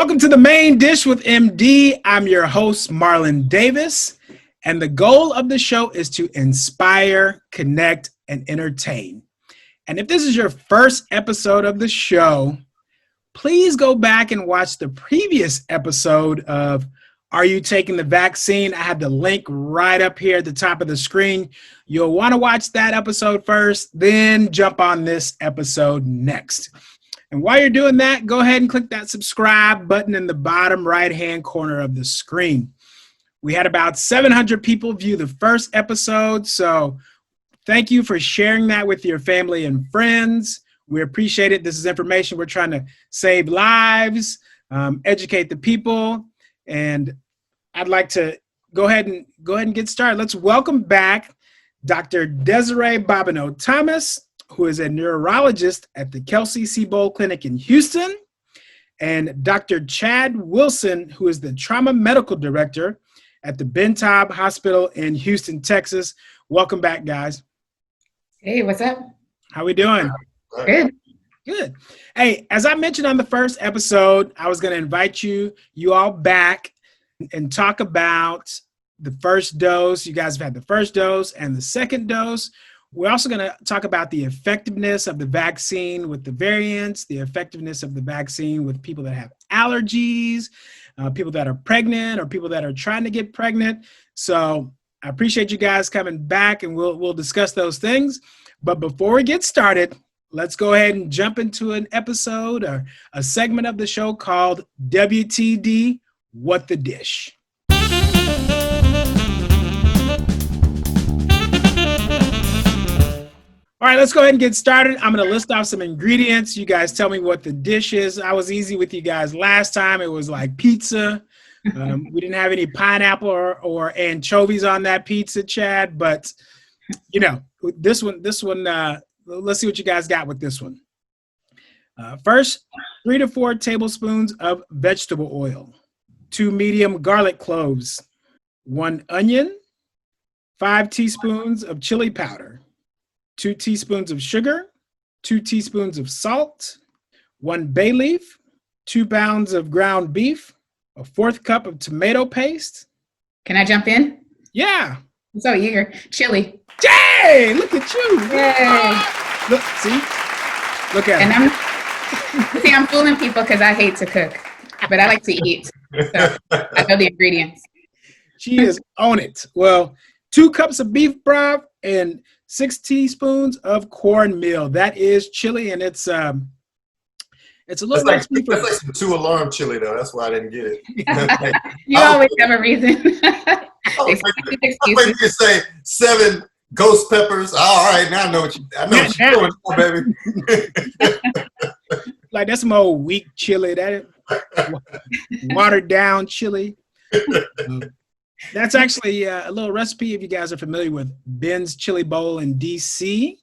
Welcome to the Main Dish with MD. I'm your host, Marlon Davis, and the goal of the show is to inspire, connect, and entertain. And if this is your first episode of the show, please go back and watch the previous episode of Are You Taking the Vaccine? I have the link right up here at the top of the screen. You'll want to watch that episode first, then jump on this episode next. And while you're doing that, go ahead and click that subscribe button in the bottom right-hand corner of the screen. We had about 700 people view the first episode, so thank you for sharing that with your family and friends. We appreciate it. This is information. We're trying to save lives, educate the people, and I'd like to go ahead and get started. Let's welcome back Dr. Desiree Bobineau-Thomas, who is a neurologist at the Kelsey-Seybold Clinic in Houston, and Dr. Chad Wilson, who is the trauma medical director at the Ben Taub Hospital in Houston, Texas. Welcome back, guys. Hey, what's up? How we doing? Good. Good. Hey, as I mentioned on the first episode, I was going to invite you all back and talk about the first dose. You guys have had the first dose and the second dose. We're also going to talk about the effectiveness of the vaccine with the variants, the effectiveness of the vaccine with people that have allergies, people that are pregnant, or people that are trying to get pregnant. So I appreciate you guys coming back, and we'll discuss those things. But before we get started, let's go ahead and jump into an episode or a segment of the show called WTD, What the Dish. All right, let's go ahead and get started. I'm going to list off some ingredients. You guys tell me what the dish is. I was easy with you guys last time. It was like pizza. We didn't have any pineapple or anchovies on that pizza, Chad. But, you know, this one, let's see what you guys got with this one. First, 3 to 4 tablespoons of vegetable oil, 2 medium garlic cloves, 1 onion, 5 teaspoons of chili powder, 2 teaspoons of sugar, 2 teaspoons of salt, 1 bay leaf, 2 pounds of ground beef, a 1/4 cup of tomato paste. Can I jump in? Yeah. I'm so eager. Chili. Yay! Look at you. Yay. Look, see? Look at it. I'm fooling people because I hate to cook, but I like to eat. So I know the ingredients. She is on it. Well, 2 cups of beef broth and 6 teaspoons of cornmeal. That is chili, and it's a little that's like some 2-alarm chili, though. That's why I didn't get it. You always have a reason. I wait to say 7 ghost peppers. All right, now I know what you're doing, baby. Like that's some old weak chili. That watered down chili. That's actually a little recipe if you guys are familiar with Ben's Chili Bowl in D.C.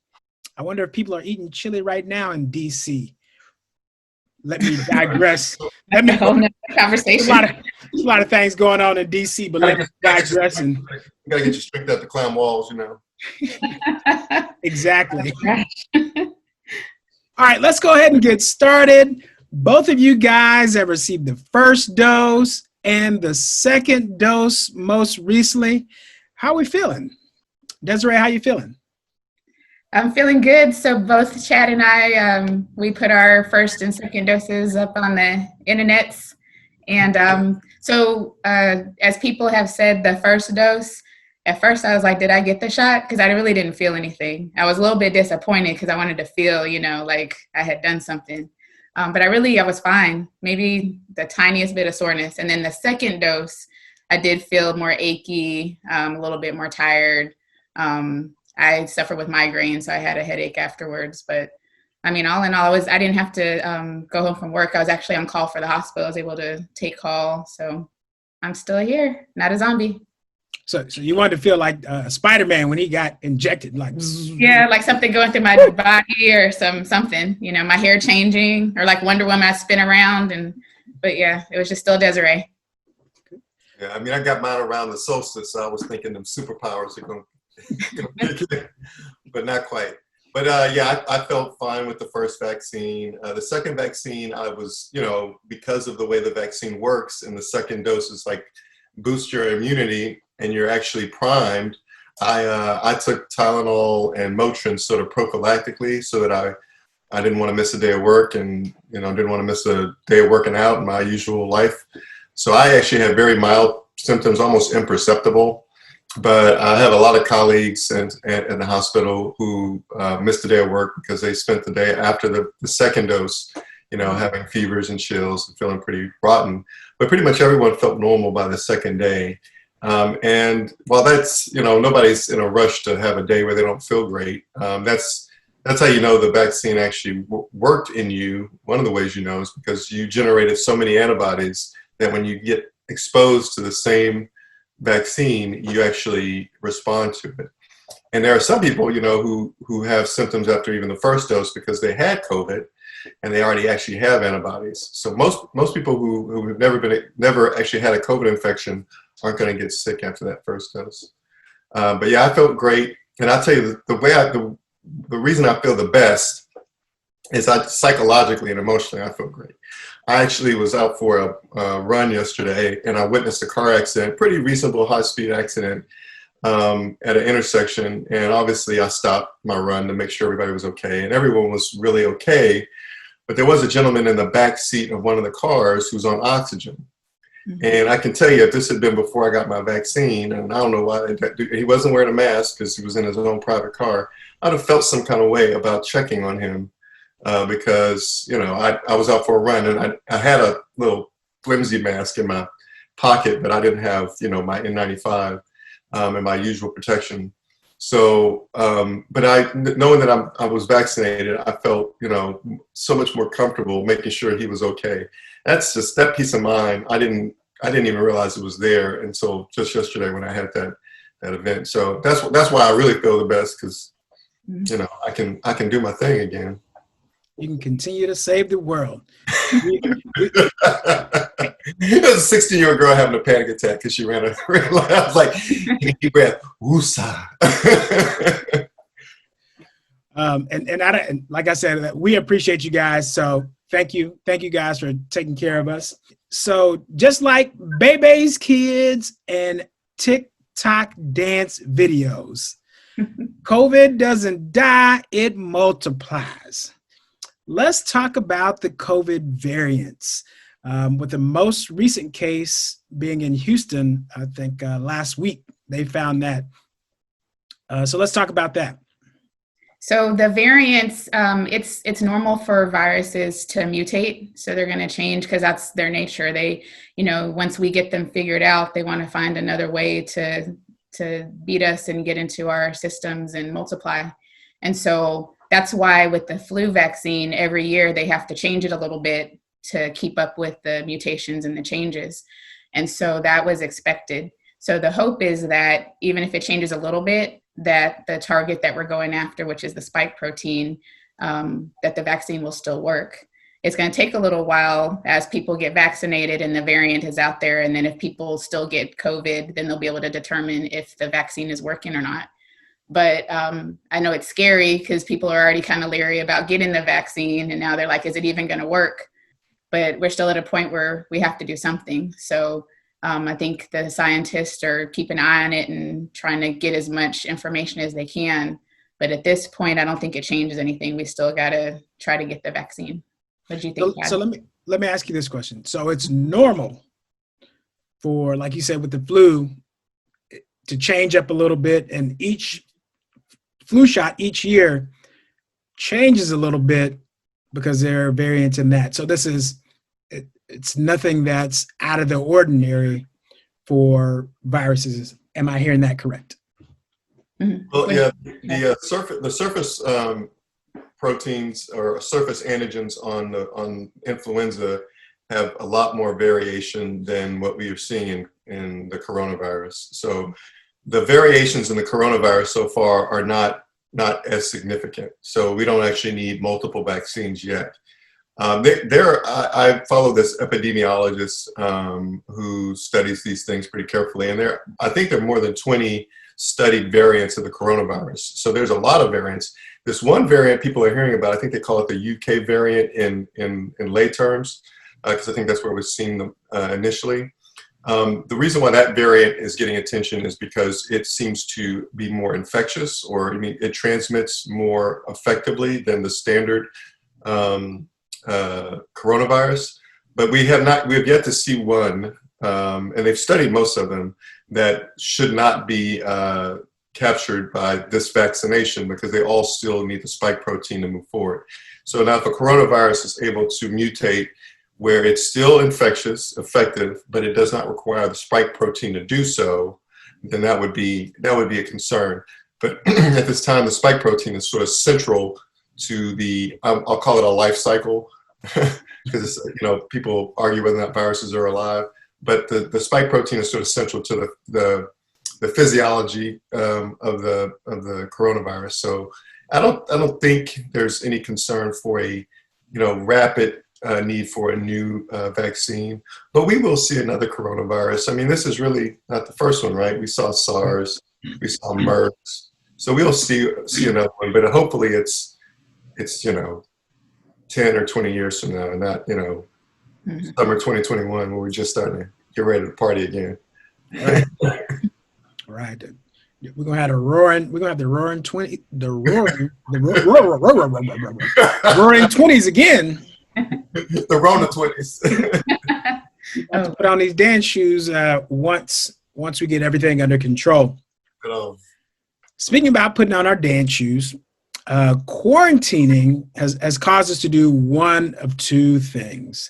I wonder if people are eating chili right now in D.C. Let me digress. Conversation. There's a lot of things going on in D.C., but let me digress. You got to get you strict at the clam walls, you know. Exactly. All right, let's go ahead and get started. Both of you guys have received the first dose and the second dose most recently. How are we feeling? Desiree, how you feeling? I'm feeling good. So both Chad and I, we put our first and second doses up on the internets. And as people have said, the first dose, at first I was like, did I get the shot? Because I really didn't feel anything. I was a little bit disappointed because I wanted to feel, like I had done something. But I was fine. Maybe the tiniest bit of soreness. And then the second dose, I did feel more achy, a little bit more tired. I suffer with migraine, so I had a headache afterwards. But I mean, all in all, I didn't have to go home from work. I was actually on call for the hospital. I was able to take call. So I'm still here, not a zombie. So you wanted to feel like Spider-Man when he got injected, like yeah, like something going through my body or something, my hair changing, or like Wonder Woman, I spin around, but yeah, it was just still Desiree. Yeah, I mean, I got mine around the solstice, so I was thinking them superpowers are going to kick in, but not quite. But yeah, I felt fine with the first vaccine. The second vaccine, I was, because of the way the vaccine works, and the second dose is like boost your immunity, and you're actually primed. I took Tylenol and Motrin sort of prophylactically, so that I didn't want to miss a day of work, and didn't want to miss a day of working out in my usual life. So I actually had very mild symptoms, almost imperceptible. But I have a lot of colleagues in the hospital who missed a day of work because they spent the day after the second dose, having fevers and chills and feeling pretty rotten. But pretty much everyone felt normal by the second day. And while that's, nobody's in a rush to have a day where they don't feel great. That's how you know the vaccine actually worked in you. One of the ways you know is because you generated so many antibodies that when you get exposed to the same vaccine, you actually respond to it. And there are some people, who have symptoms after even the first dose because they had COVID and they already actually have antibodies. So most people who have never actually had a COVID infection aren't going to get sick after that first dose. But yeah, I felt great. And I'll tell you, the reason I feel the best is psychologically and emotionally, I feel great. I actually was out for a run yesterday, and I witnessed a car accident, pretty reasonable high-speed accident at an intersection. And obviously, I stopped my run to make sure everybody was okay, and everyone was really okay. But there was a gentleman in the back seat of one of the cars who's on oxygen. Mm-hmm. And I can tell you, if this had been before I got my vaccine, and I don't know why he wasn't wearing a mask because he was in his own private car, I'd have felt some kind of way about checking on him. Because I was out for a run, and I had a little flimsy mask in my pocket, but I didn't have my N95 and my usual protection. So, but knowing that I was vaccinated, I felt so much more comfortable making sure he was okay. That's just that peace of mind. I didn't even realize it was there until just yesterday when I had that event. So that's why I really feel the best, because I can do my thing again. You can continue to save the world. There's a 16-year-old girl having a panic attack because she ran a red light. I was like, deep breath, woosah. And like I said, we appreciate you guys. So thank you guys for taking care of us. So just like Bebe's Kids and TikTok dance videos, COVID doesn't die, it multiplies. Let's talk about the COVID variants, with the most recent case being in Houston, I think last week, they found that. So let's talk about that. So the variants, it's normal for viruses to mutate. So they're going to change because that's their nature. They, once we get them figured out, they want to find another way to beat us and get into our systems and multiply. And so that's why with the flu vaccine, every year they have to change it a little bit to keep up with the mutations and the changes. And so that was expected. So the hope is that even if it changes a little bit, that the target that we're going after, which is the spike protein, that the vaccine will still work. It's going to take a little while as people get vaccinated and the variant is out there. And then if people still get COVID, then they'll be able to determine if the vaccine is working or not. But I know it's scary because people are already kind of leery about getting the vaccine. And now they're like, is it even going to work? But we're still at a point where we have to do something. So I think the scientists are keeping an eye on it and trying to get as much information as they can. But at this point, I don't think it changes anything. We still got to try to get the vaccine. What do you think? So let me ask you this question. So it's normal for, like you said, with the flu to change up a little bit, and each flu shot each year changes a little bit because there are variants in that. So it's nothing that's out of the ordinary for viruses. Am I hearing that correct? Mm-hmm. Well, yeah, the surface proteins or surface antigens on influenza have a lot more variation than what we are seeing in the coronavirus. So the variations in the coronavirus so far are not as significant. So we don't actually need multiple vaccines yet. I follow this epidemiologist who studies these things pretty carefully, and I think there are more than 20 studied variants of the coronavirus. So there's a lot of variants. this one variant people are hearing about. I think they call it the UK variant in lay terms, because I think that's where it was seen initially. The reason why that variant is getting attention is because it seems to be more infectious, or it transmits more effectively than the standard coronavirus. But we have yet to see one, and they've studied most of them, that should not be captured by this vaccination, because they all still need the spike protein to move forward. So now if a coronavirus is able to mutate where it's still infectious, effective, but it does not require the spike protein to do so, then that would be a concern. But at this time, the spike protein is sort of central to the, I'll call it a life cycle, because people argue whether or not viruses are alive, but the spike protein is sort of central to the physiology of the coronavirus. So I don't think there's any concern for a rapid need for a new vaccine, but we will see another coronavirus. I mean, this is really not the first one, right? We saw SARS, we saw MERS, so we'll see another one. But hopefully, it's 10 or 20 years from now, and not summer 2021 when we're just starting to get ready to party again. Right. We're gonna have the roaring 20s again. The Rona 20s. To put on these dance shoes once we get everything under control. Speaking about putting on our dance shoes, quarantining has caused us to do one of two things.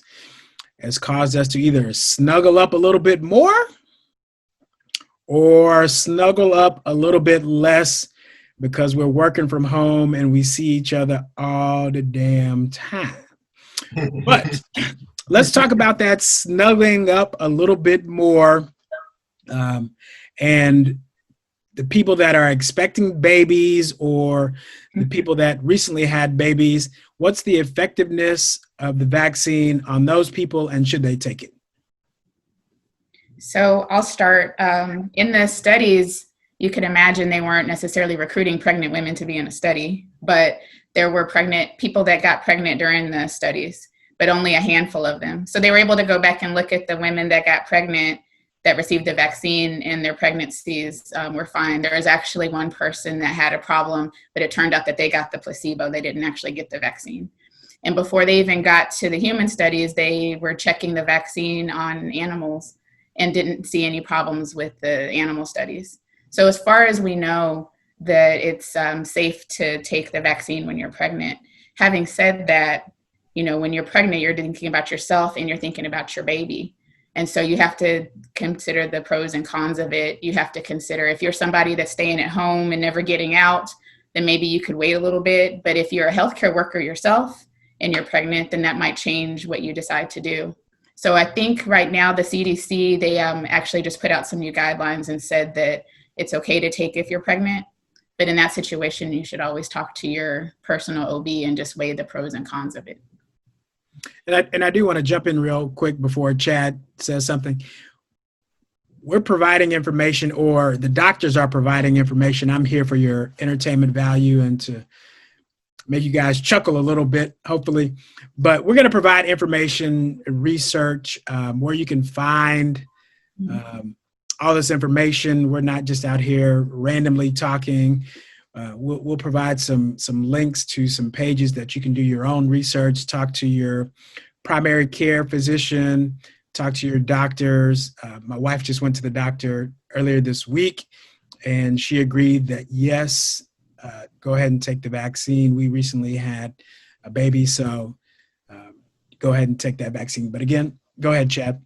It's caused us to either snuggle up a little bit more or snuggle up a little bit less, because we're working from home and we see each other all the damn time. But let's talk about that snuggling up a little bit more, and the people that are expecting babies or the people that recently had babies. What's the effectiveness of the vaccine on those people, and should they take it? So I'll start. In the studies, you could imagine they weren't necessarily recruiting pregnant women to be in a study, but there were people that got pregnant during the studies, but only a handful of them. So they were able to go back and look at the women that got pregnant that received the vaccine, and their pregnancies were fine. There was actually one person that had a problem, but it turned out that they got the placebo. They didn't actually get the vaccine. And before they even got to the human studies, they were checking the vaccine on animals and didn't see any problems with the animal studies. So as far as we know, that it's safe to take the vaccine when you're pregnant. Having said that, when you're pregnant, you're thinking about yourself and you're thinking about your baby. And so you have to consider the pros and cons of it. You have to consider, if you're somebody that's staying at home and never getting out, then maybe you could wait a little bit. But if you're a healthcare worker yourself and you're pregnant, then that might change what you decide to do. So I think right now the CDC, they actually just put out some new guidelines and said that it's okay to take if you're pregnant. But in that situation, you should always talk to your personal OB and just weigh the pros and cons of it. And I do want to jump in real quick before Chad says something. We're providing information, or the doctors are providing information. I'm here for your entertainment value and to make you guys chuckle a little bit, hopefully. But we're going to provide information, research, where you can find all this information. We're not just out here randomly talking. We'll provide some links to some pages that you can do your own research, talk to your primary care physician, talk to your doctors. My wife just went to the doctor earlier this week, and she agreed that, yes, go ahead and take the vaccine. We recently had a baby, so go ahead and take that vaccine. But again, go ahead, Chad.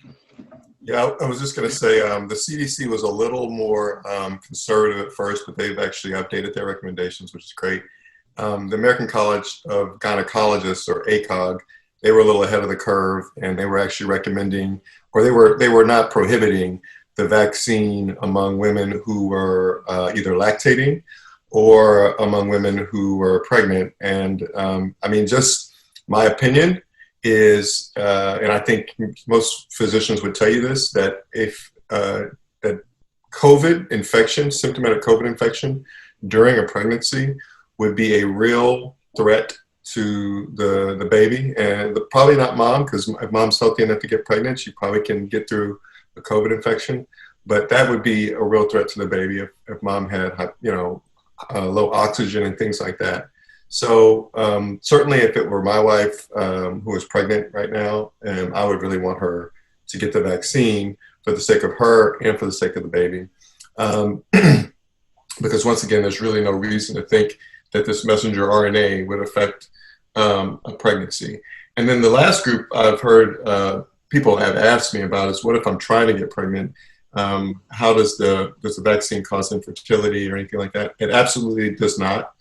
Yeah, I was just going to say the CDC was a little more conservative at first, but they've actually updated their recommendations, which is great. The American College of Gynecologists, or ACOG, they were a little ahead of the curve, and they were actually recommending, or they were not prohibiting the vaccine among women who were either lactating or among women who were pregnant. And I mean, just my opinion is, and I think most physicians would tell you this, that if that COVID infection, symptomatic COVID infection during a pregnancy would be a real threat to the baby, and probably not mom, because if mom's healthy enough to get pregnant, she probably can get through the COVID infection. But that would be a real threat to the baby if mom had, low oxygen and things like that. So certainly if it were my wife who is pregnant right now, I would really want her to get the vaccine for the sake of her and for the sake of the baby. Because once again, there's really no reason to think that this messenger RNA would affect a pregnancy. And then the last group I've heard people have asked me about is, what if I'm trying to get pregnant? How does the vaccine cause infertility or anything like that? It absolutely does not.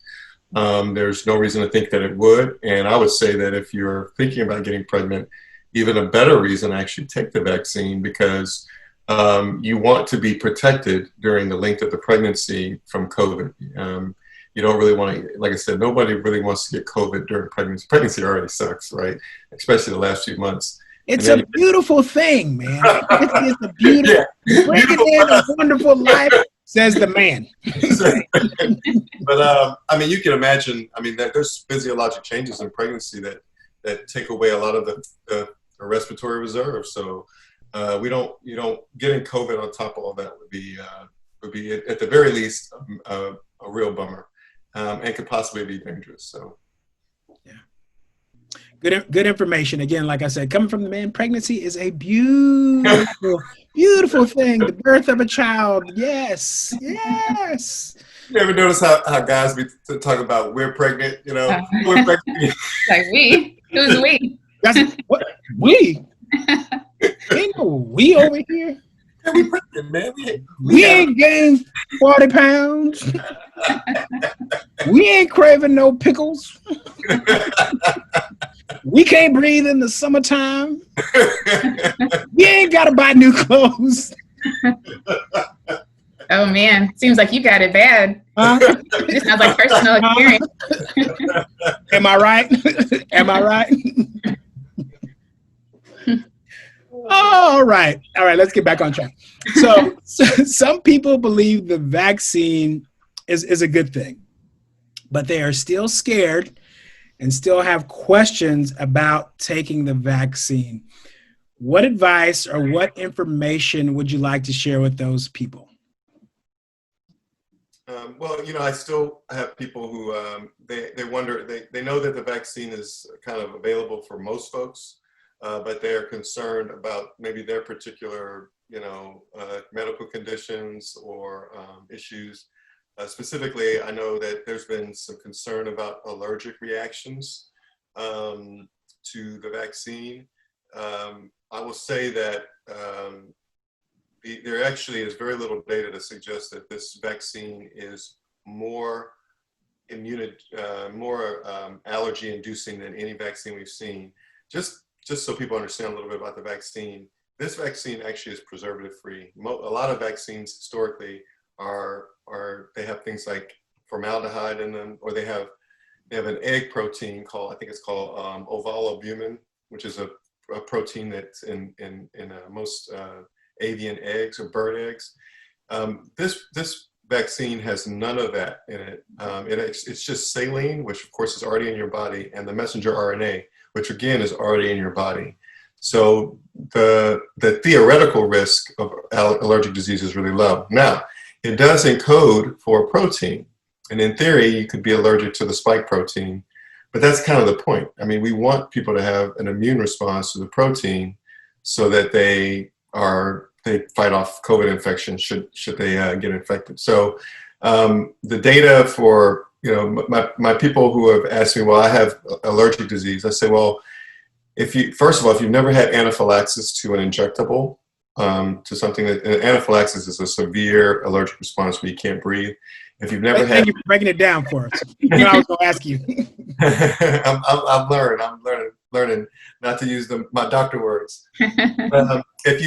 There's no reason to think that it would. And I would say that if you're thinking about getting pregnant, even a better reason to actually take the vaccine, because you want to be protected during the length of the pregnancy from COVID. You don't really want to, like I said, nobody really wants to get COVID during pregnancy. Pregnancy already sucks, right? Especially the last few months. It's a beautiful thing, man. It's a beautiful, bringing in a wonderful life, says the man. But I mean, you can imagine. I mean, there's physiologic changes in pregnancy that take away a lot of the respiratory reserve. So you don't getting COVID on top of all that would be at the very least a real bummer, and could possibly be dangerous. So. Good information. Again, like I said, coming from the man, pregnancy is a beautiful, beautiful thing. The birth of a child. Yes. Yes. You ever notice how guys be talking about we're pregnant, we're pregnant. Like we? Who's we? That's what we? Ain't no we over here. Yeah, we pregnant, man. We ain't gained 40 pounds. We ain't craving no pickles. We can't breathe in the summertime. We ain't got to buy new clothes. Oh, man. Seems like you got it bad. It just sounds like personal experience. Am I right? Am I right? All right. Let's get back on track. So some people believe the vaccine is a good thing, but they are still scared and still have questions about taking the vaccine. What advice or what information would you like to share with those people? Well, I still have people who they wonder, they know that the vaccine is kind of available for most folks, but they are concerned about maybe their particular, medical conditions or issues. Specifically, I know that there's been some concern about allergic reactions to the vaccine. I will say that there actually is very little data to suggest that this vaccine is more allergy inducing than any vaccine we've seen. Just so people understand a little bit about the vaccine, this vaccine actually is preservative free. A lot of vaccines historically they have things like formaldehyde in them, or they have an egg protein called, I think it's called ovalbumin, which is a protein that's in most avian eggs or bird eggs. This vaccine has none of that in it. It's just saline, which of course is already in your body, and the messenger RNA, which again is already in your body. So the theoretical risk of allergic disease is really low. Now, it does encode for a protein, and in theory, you could be allergic to the spike protein, but that's kind of the point. I mean, we want people to have an immune response to the protein so that they fight off COVID infection should they get infected. So the data for, my people who have asked me, well, I have allergic disease. I say, well, first of all, if you've never had anaphylaxis to an injectable, to something that anaphylaxis is a severe allergic response where you can't breathe. If you've never Thank you for breaking it down for us. I was going to ask you. I'm learning not to use my doctor words. But, if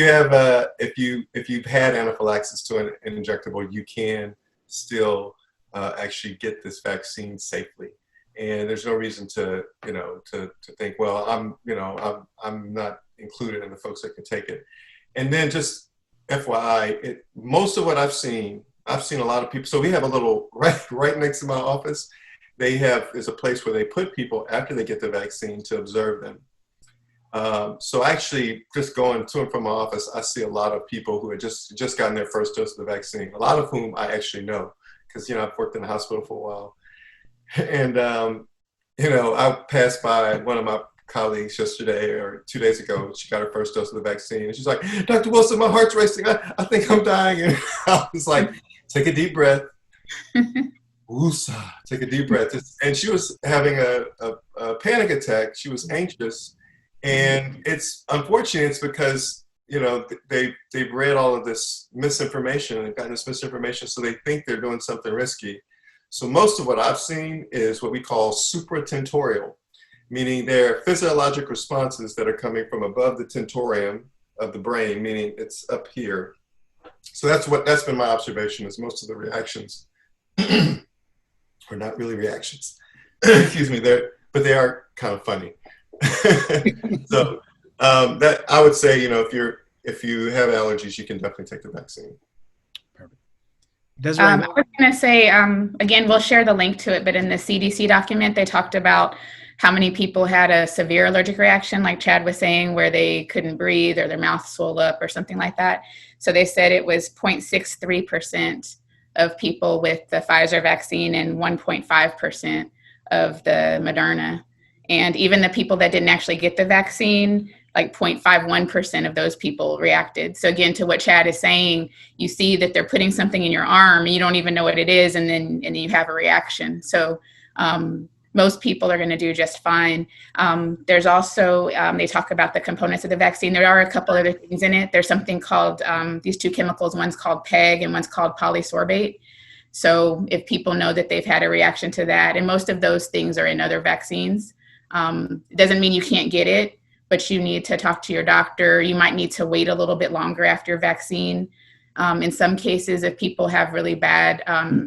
you've had anaphylaxis to an injectable, you can still actually get this vaccine safely. And there's no reason to think, well, I'm not included in the folks that can take it. And then just FYI, most of what I've seen a lot of people. So we have a little right next to my office. is a place where they put people after they get the vaccine to observe them. So actually, just going to and from my office, I see a lot of people who had just gotten their first dose of the vaccine, a lot of whom I actually know, because, I've worked in the hospital for a while. And, I passed by one of my colleagues yesterday or 2 days ago. She got her first dose of the vaccine. And she's like, Dr. Wilson, my heart's racing. I think I'm dying. And I was like, take a deep breath. Woosah, take a deep breath. And she was having a panic attack. She was anxious. And it's unfortunate. It's because, they've read all of this misinformation and gotten this misinformation, so they think they're doing something risky. So most of what I've seen is what we call supratentorial, meaning they're physiologic responses that are coming from above the tentorium of the brain, meaning it's up here. So that's been my observation, is most of the reactions are not really reactions. Excuse me, but they are kind of funny. So that I would say, if you have allergies, you can definitely take the vaccine. Perfect. I was going to say, again, we'll share the link to it, but in the CDC document, they talked about how many people had a severe allergic reaction, like Chad was saying, where they couldn't breathe or their mouth swelled up or something like that. So they said it was 0.63% of people with the Pfizer vaccine and 1.5% of the Moderna. And even the people that didn't actually get the vaccine, like 0.51% of those people reacted. So again, to what Chad is saying, you see that they're putting something in your arm and you don't even know what it is, and then you have a reaction. So most people are going to do just fine. There's also, they talk about the components of the vaccine. There are a couple other things in it. There's something called, these two chemicals, one's called PEG and one's called polysorbate. So if people know that they've had a reaction to that, and most of those things are in other vaccines, it doesn't mean you can't get it, but you need to talk to your doctor. You might need to wait a little bit longer after your vaccine. In some cases, if people have really bad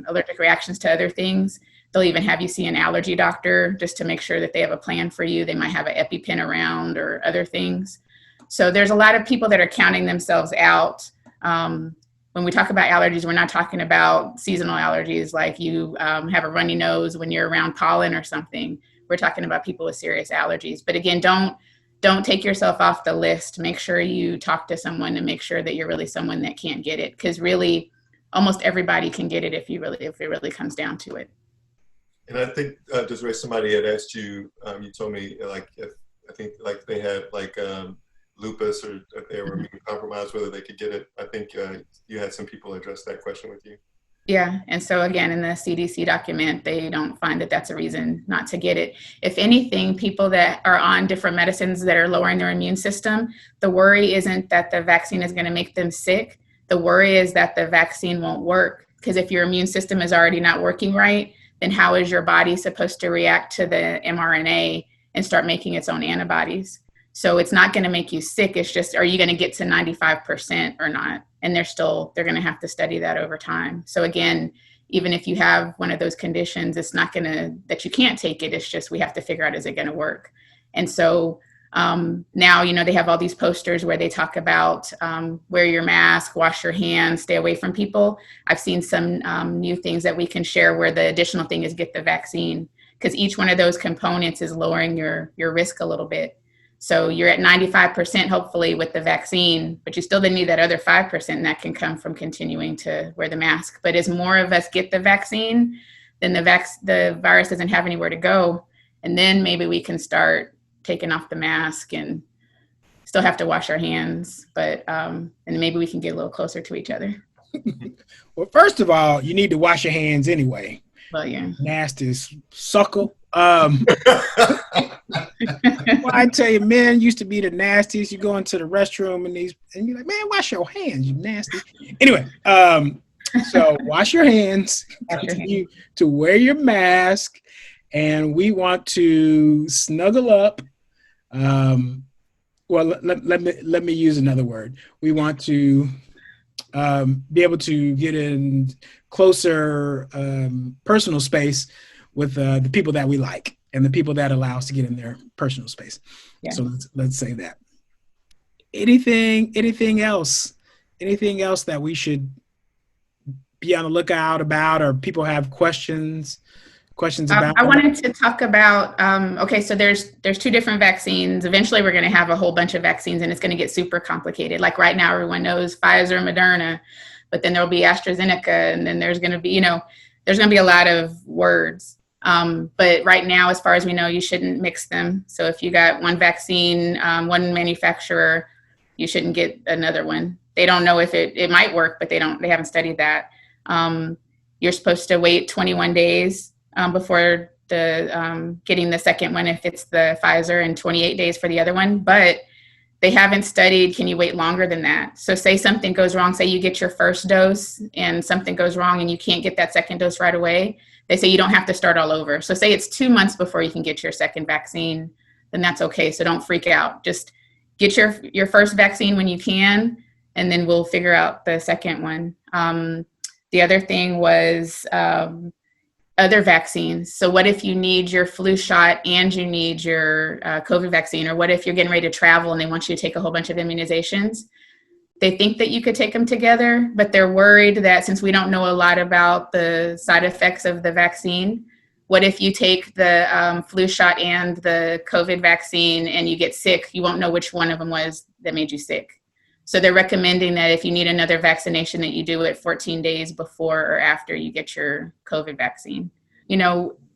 allergic reactions to other things, they'll even have you see an allergy doctor just to make sure that they have a plan for you. They might have an EpiPen around or other things. So there's a lot of people that are counting themselves out. When we talk about allergies, we're not talking about seasonal allergies like you have a runny nose when you're around pollen or something. We're talking about people with serious allergies. But again, don't take yourself off the list. Make sure you talk to someone and make sure that you're really someone that can't get it, because really almost everybody can get it if it really comes down to it. And I think, Desiree, somebody had asked you, you told me, like, if I think like they had like lupus, or if they were immune compromised, whether they could get it. I think you had some people address that question with you. Yeah. And so again, in the CDC document, they don't find that that's a reason not to get it. If anything, people that are on different medicines that are lowering their immune system, the worry isn't that the vaccine is going to make them sick. The worry is that the vaccine won't work, because if your immune system is already not working right, then how is your body supposed to react to the mRNA and start making its own antibodies? So it's not going to make you sick. It's just, are you going to get to 95% or not? And they're going to have to study that over time. So again, even if you have one of those conditions, it's not going to, that you can't take it. It's just, we have to figure out, is it going to work? And so now, they have all these posters where they talk about wear your mask, wash your hands, stay away from people. I've seen some new things that we can share where the additional thing is get the vaccine, because each one of those components is lowering your risk a little bit. So you're at 95% hopefully with the vaccine, but you still then need that other 5%, and that can come from continuing to wear the mask. But as more of us get the vaccine, then the virus doesn't have anywhere to go. And then maybe we can start taking off the mask and still have to wash our hands, but and maybe we can get a little closer to each other. Well, first of all, you need to wash your hands anyway. Well, yeah. Nasty suckle. Well, I tell you, men used to be the nastiest. You go into the restroom and you're like, man, wash your hands, you nasty. Anyway, so wash your hands, continue to wear your mask, and we want to snuggle up. Well, let me use another word. We want to be able to get in closer personal space with the people that we like and the people that allow us to get in their personal space. Yeah. So let's say that. Anything else that we should be on the lookout about, or people have questions questions about? I wanted to talk about, okay, so there's two different vaccines. Eventually, we're going to have a whole bunch of vaccines, and it's going to get super complicated. Like right now, everyone knows Pfizer, Moderna, but then there'll be AstraZeneca, and then there's going to be, there's going to be a lot of words. But right now, as far as we know, you shouldn't mix them. So if you got one vaccine, one manufacturer, you shouldn't get another one. They don't know if it might work, but they haven't studied that. You're supposed to wait 21 days before getting the second one if it's the Pfizer, and 28 days for the other one. But they haven't studied, can you wait longer than that? So say something goes wrong, say you get your first dose and something goes wrong and you can't get that second dose right away. They say you don't have to start all over. So say it's 2 months before you can get your second vaccine, then that's okay. So don't freak out. Just get your first vaccine when you can, and then we'll figure out the second one. The other thing was other vaccines. So what if you need your flu shot and you need your COVID vaccine? Or what if you're getting ready to travel and they want you to take a whole bunch of immunizations? They think that you could take them together, but they're worried that since we don't know a lot about the side effects of the vaccine, what if you take the flu shot and the COVID vaccine and you get sick? You won't know which one of them was that made you sick. So they're recommending that if you need another vaccination, that you do it 14 days before or after you get your COVID vaccine.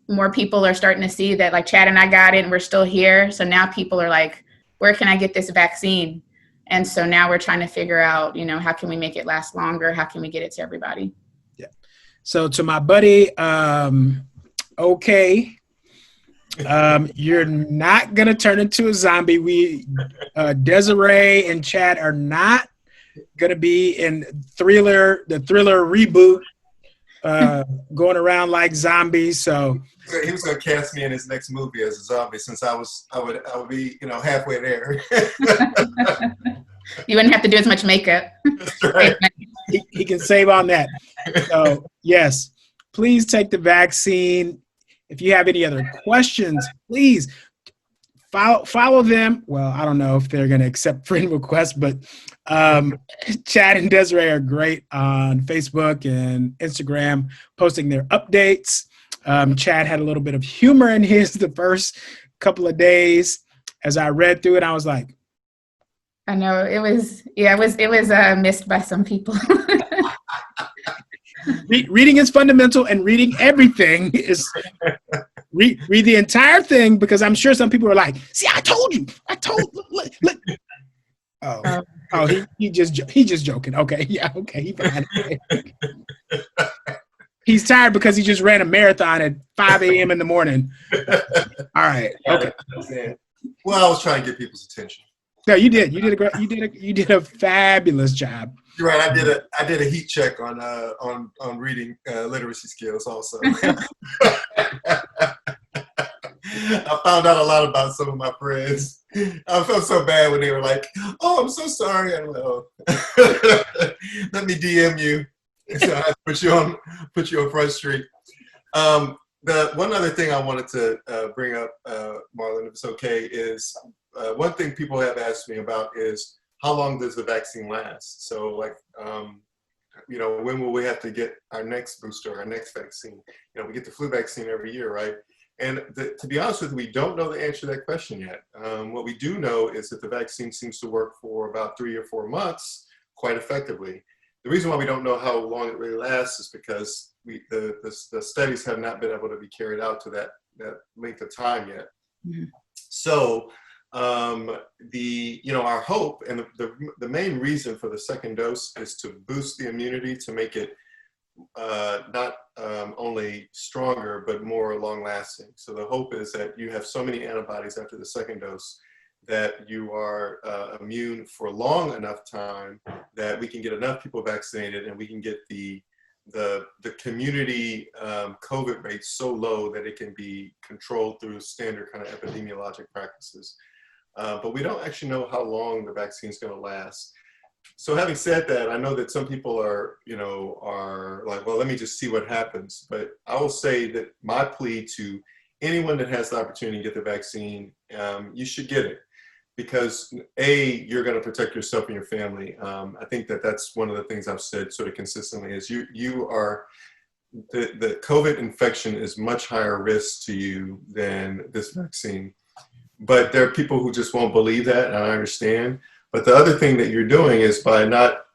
More people are starting to see that, like Chad and I got it and we're still here. So now people are like, where can I get this vaccine? And so now we're trying to figure out, how can we make it last longer? How can we get it to everybody? Yeah. So to my buddy, okay. You're not going to turn into a zombie. Desiree and Chad are not going to be in the Thriller reboot, going around like zombies. So he was going to cast me in his next movie as a zombie, since I would be, halfway there. You wouldn't have to do as much makeup. That's right. he can save on that. So yes, please take the vaccine. If you have any other questions, please follow them. Well, I don't know if they're going to accept friend requests, but Chad and Desiree are great on Facebook and Instagram, posting their updates. Chad had a little bit of humor in his the first couple of days. As I read through it, I was like, I know it was missed by some people. Reading is fundamental, and reading everything is read the entire thing, because I'm sure some people are like, see, I told you. Look. Oh, he just joking. Okay, yeah, okay, he fine. He's tired because he just ran a marathon at 5 a.m. in the morning. All right, okay. Well, I was trying to get people's attention. No, you did. You did a fabulous job. You're right. I did a heat check on reading literacy skills also. I found out a lot about some of my friends. I felt so bad when they were like, "Oh, I'm so sorry." I'm like, "Oh, let me DM you." So I put you on Front Street. The one other thing I wanted to bring up, Marlon, if it's okay, is one thing people have asked me about is how long does the vaccine last? So, like, when will we have to get our next booster, our next vaccine? We get the flu vaccine every year, right? And to be honest with you, we don't know the answer to that question yet. What we do know is that the vaccine seems to work for about 3 or 4 months quite effectively. The reason why we don't know how long it really lasts is because the studies have not been able to be carried out to that length of time yet. Mm-hmm. So our hope and the main reason for the second dose is to boost the immunity, to make it not only stronger but more long lasting. So the hope is that you have so many antibodies after the second dose that you are immune for long enough time that we can get enough people vaccinated and we can get the community COVID rate so low that it can be controlled through standard kind of epidemiologic practices. But we don't actually know how long the vaccine is going to last. So having said that, I know that some people are like, well, let me just see what happens. But I will say that my plea to anyone that has the opportunity to get the vaccine, you should get it. Because you're going to protect yourself and your family. I think that's one of the things I've said sort of consistently is you are the COVID infection is much higher risk to you than this vaccine. But there are people who just won't believe that, and I understand. But the other thing that you're doing is by not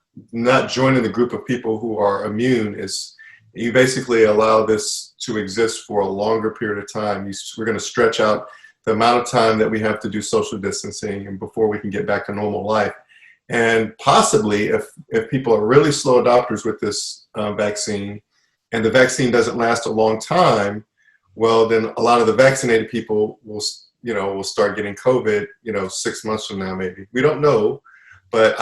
joining the group of people who are immune, is you basically allow this to exist for a longer period of time. We're going to stretch out the amount of time that we have to do social distancing and before we can get back to normal life. And possibly if people are really slow adopters with this vaccine, and the vaccine doesn't last a long time, well, then a lot of the vaccinated people will start getting COVID, 6 months from now, maybe. We don't know, but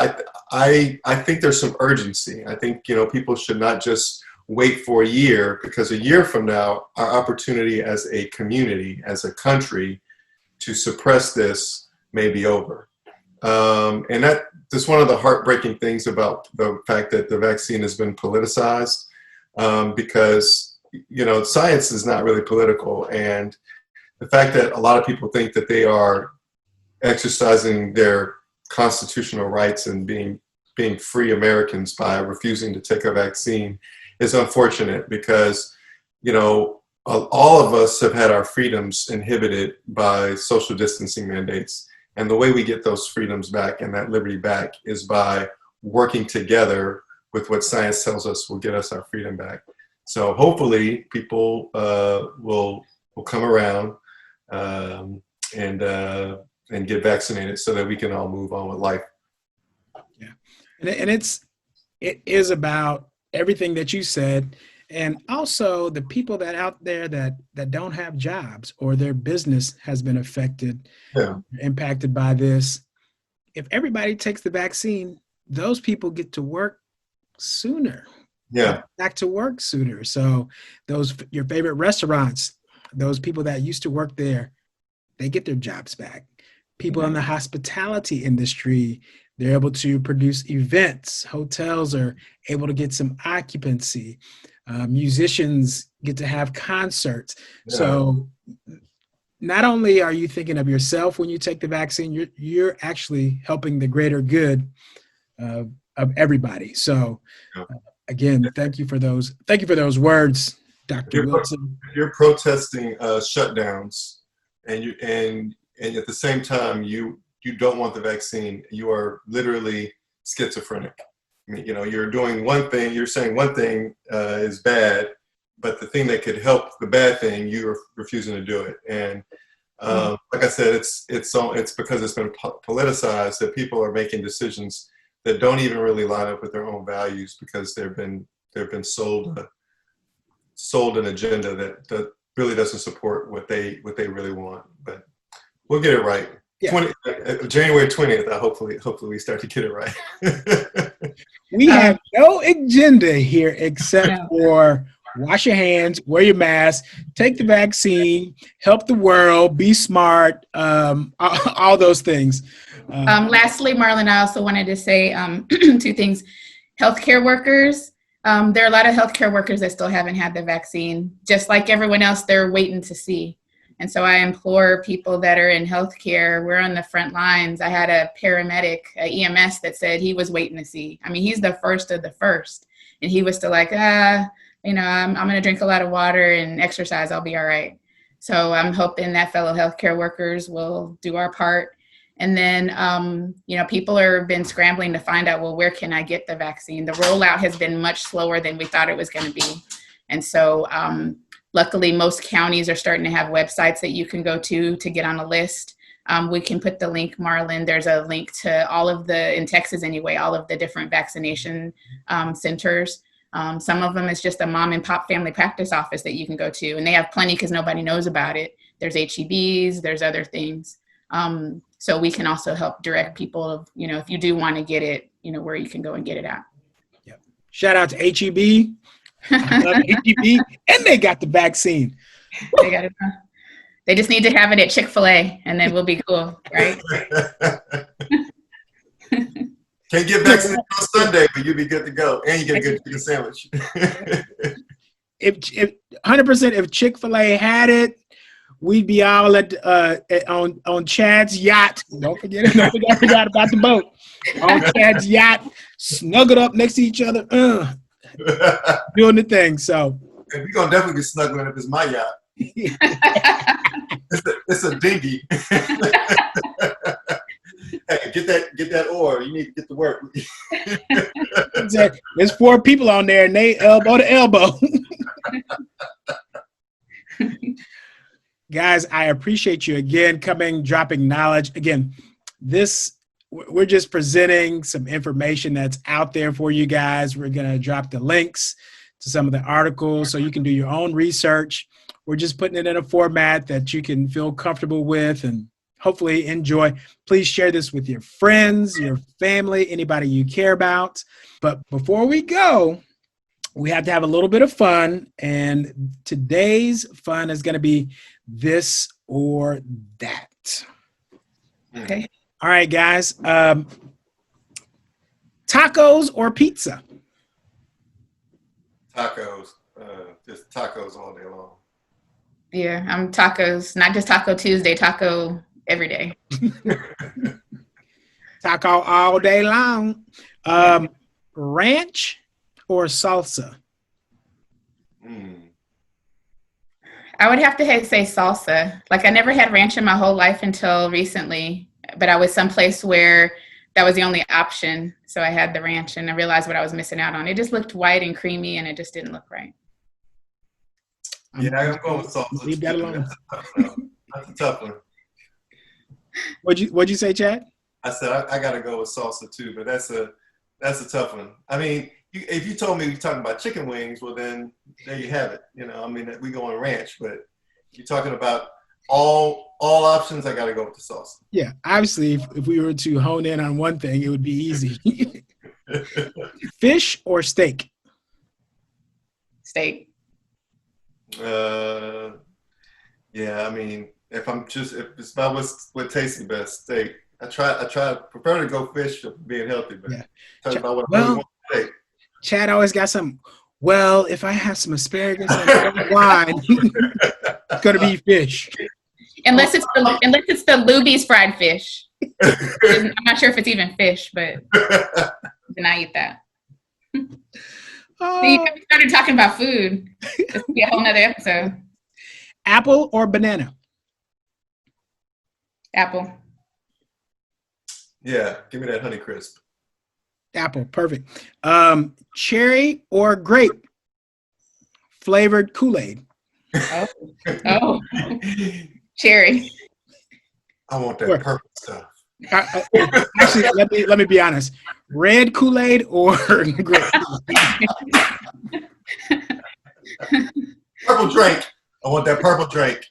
I think there's some urgency. I think, people should not just wait for a year, because a year from now, our opportunity as a community, as a country, to suppress this may be over. And that's one of the heartbreaking things about the fact that the vaccine has been politicized, because, science is not really political. And the fact that a lot of people think that they are exercising their constitutional rights and being free Americans by refusing to take a vaccine is unfortunate, because, all of us have had our freedoms inhibited by social distancing mandates. And the way we get those freedoms back and that liberty back is by working together with what science tells us will get us our freedom back. So hopefully people will come around and get vaccinated so that we can all move on with life. Yeah, and it is about everything that you said, and also the people that out there that don't have jobs or their business has been affected, impacted by this. If everybody takes the vaccine, those people get to work sooner. Yeah, back to work sooner. So your favorite restaurants, those people that used to work there, they get their jobs back. People in the hospitality industry, they're able to produce events. Hotels are able to get some occupancy. Musicians get to have concerts. Yeah. So not only are you thinking of yourself when you take the vaccine, you're actually helping the greater good of everybody. So again, thank you for those words, Dr. Wilson. You're protesting shutdowns, and at the same time you don't want the vaccine. You are literally schizophrenic. I mean, you're doing one thing, you're saying one thing is bad, but the thing that could help the bad thing, you're refusing to do it. And like I said, it's because it's been politicized that people are making decisions that don't even really line up with their own values, because they've been sold an agenda that really doesn't support what they really want. But we'll get it right. Yeah. January 20th, hopefully we start to get it right. We have no agenda here except for wash your hands, wear your mask, take the vaccine, help the world, be smart, all those things. Lastly, Marlon, I also wanted to say 2 things. Healthcare workers, there are a lot of healthcare workers that still haven't had the vaccine. Just like everyone else, they're waiting to see. And so I implore people that are in healthcare, we're on the front lines. I had a paramedic, a EMS, that said he was waiting to see. I mean, he's the first of the first. And he was still like, I'm going to drink a lot of water and exercise. I'll be all right. So I'm hoping that fellow healthcare workers will do our part. And then, people have been scrambling to find out, well, where can I get the vaccine? The rollout has been much slower than we thought it was going to be. And so luckily, most counties are starting to have websites that you can go to get on a list. We can put the link, Marlon. There's a link to all of in Texas anyway, all of the different vaccination centers. Some of them is just a mom and pop family practice office that you can go to. And they have plenty because nobody knows about it. There's HEBs, there's other things. So we can also help direct people, if you do want to get it, where you can go and get it at. Yep. Shout out to HEB. I love HEB, and they got the vaccine. They got it. They just need to have it at Chick-fil-A, and then we'll be cool, right? Can't get vaccinated on Sunday, but you'll be good to go, and you get a good chicken sandwich. If 100%, if Chick-fil-A had it, we'd be all on Chad's yacht. Don't forget about the boat. On Chad's yacht, snuggled up next to each other. Doing the thing. So We're gonna definitely be snuggling if it's my yacht. It's a dinghy. Hey, get that oar. You need to get to work. There's 4 people on there, and they elbow to elbow. Guys, I appreciate you again coming, dropping knowledge. Again, we're just presenting some information that's out there for you guys. We're going to drop the links to some of the articles so you can do your own research. We're just putting it in a format that you can feel comfortable with and hopefully enjoy. Please share this with your friends, your family, anybody you care about. But before we go, we have to have a little bit of fun. And today's fun is going to be this or that. Okay. All right, guys. Tacos or pizza? Tacos. Just tacos all day long. Yeah, I'm tacos, not just Taco Tuesday, taco every day. Taco all day long. Ranch or salsa? I would have to say salsa. Like I never had ranch in my whole life until recently, but I was someplace where that was the only option. So I had the ranch and I realized what I was missing out on. It just looked white and creamy and it just didn't look right. Yeah, I'm going with salsa. Leave that alone. That's a tough one. What'd you say, Chad? I said I got to go with salsa too, but that's a tough one. I mean, if you told me you're talking about chicken wings, well then there you have it. You know, I mean we go on ranch, but you're talking about all options. I got to go with the salsa. Yeah, obviously, if we were to hone in on one thing, it would be easy. Fish or steak? Steak. Yeah, I mean, if it's about what tastes the best, steak. I prefer to go fish for being healthy, but Yeah. talking about what I really want to steak. Chad always got some. Well, if I have some asparagus and wine, it's gonna be fish. Unless it's the Luby's fried fish. I'm not sure if it's even fish, but then I eat that. Oh. See, we started talking about food. This will be a whole nother episode. Apple or banana? Apple. Yeah, give me that Honey Crisp. Apple, perfect. Cherry or grape flavored Kool-Aid? Oh, cherry. I want that Sure. purple stuff. Actually, let me be honest. Red Kool-Aid or grape? Purple drink. I want that purple drink.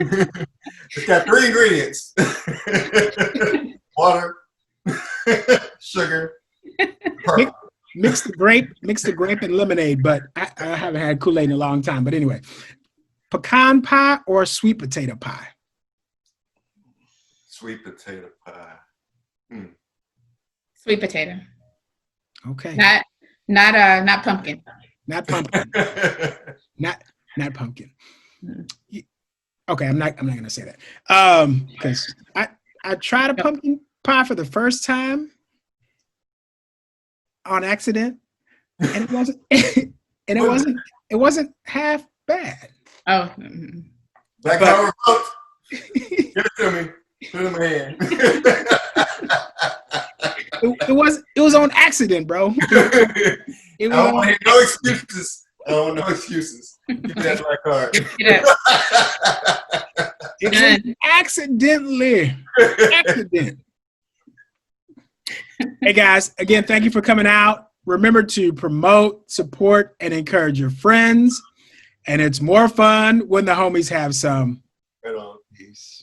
It's got 3 ingredients: water, sugar, purple. Mix the grape and lemonade, but I haven't had Kool-Aid in a long time. But anyway, pecan pie or sweet potato pie? Sweet potato pie. Sweet potato. Okay. Not pumpkin. Not pumpkin. not pumpkin. Okay, I'm not gonna say that. Because I tried a pumpkin pie for the first time on accident, and it wasn't half bad. Oh. Black Power vote. Give it to me. Put it in my hand. It was on accident, bro. I don't want to hear no excuses. I don't want no excuses. Give me that black card. It was accidentally. Accident. Hey guys, again, thank you for coming out. Remember to promote, support, and encourage your friends. And it's more fun when the homies have some. Right on. Peace.